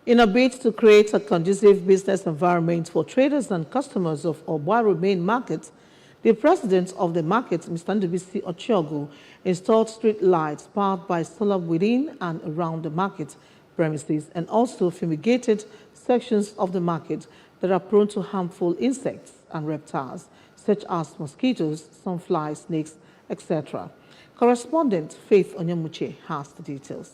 In a bid to create a conducive business environment for traders and customers of Ogbaru main market, the president of the market, Mr. Ochiogu, installed street lights powered by solar within and around the market premises and also fumigated sections of the market that are prone to harmful insects and reptiles, such as mosquitoes, sunflies, snakes, etc. Correspondent Faith Onyemuche has the details.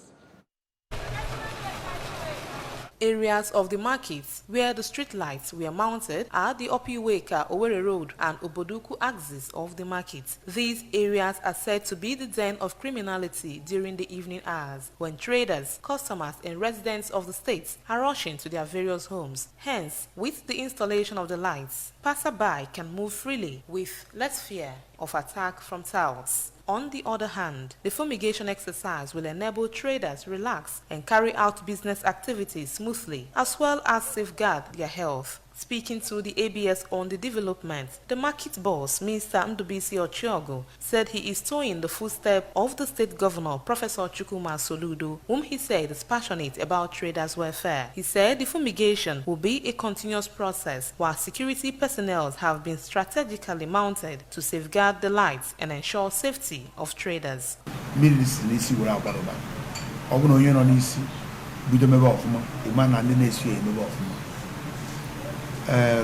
Areas of the markets where the street lights were mounted are the Opiweka, Owerri Road and Oboduku axis of the market. These areas are said to be the den of criminality during the evening hours, when traders, customers and residents of the states are rushing to their various homes. Hence, with the installation of the lights, passerby can move freely with less fear of attack from touts. On the other hand, the fumigation exercise will enable traders relax and carry out business activities smoothly, as well as safeguard their health. Speaking to the ABS on the development, the market boss, Mr. Ochiogu, said he is towing the footsteps of the state governor, Professor Chukwuma Soludo, whom he said is passionate about traders' welfare. He said the fumigation will be a continuous process, while security personnel have been strategically mounted to safeguard the lights and ensure safety of traders.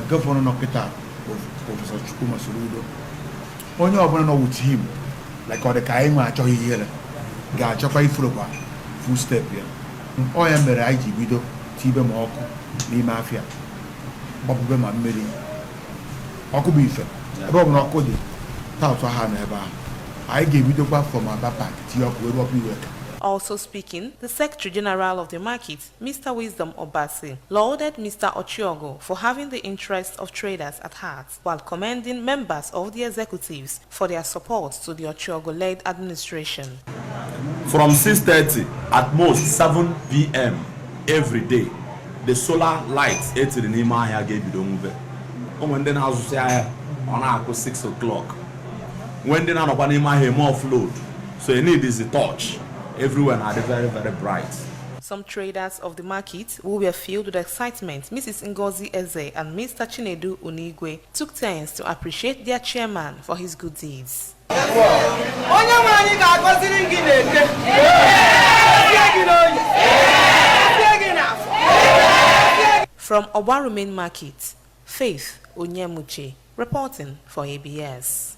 Governor Nokita of Professor Chukwuma Soludo. Only open no with him, like all the Kaima Joy here, Gachapai Furuba, full step here. I am the IG widow, Tibe Moko, Ni Mafia, Bobuma Millie. Okubife, Rob Nokodi, Tausa Haneba. I gave widow back from my backpack, Tiok will be work. Also speaking, the Secretary General of the market, Mr. Wisdom Obasi, lauded Mr. Ochiogu for having the interests of traders at heart, while commending members of the executives for their support to the Ochiogu-led administration. From 6:30 at most 7 p.m. every day, the solar lights gave you move. When then I was on 6 o'clock. When then I more float, so you need is a torch. Everyone are very, very bright. Some traders of the market who were filled with excitement, Mrs. Ngozi Eze and Mr. Chinedu Unigwe, took turns to appreciate their chairman for his good deeds. From Ogbaru Main Market, Faith Onyemuche, reporting for ABS.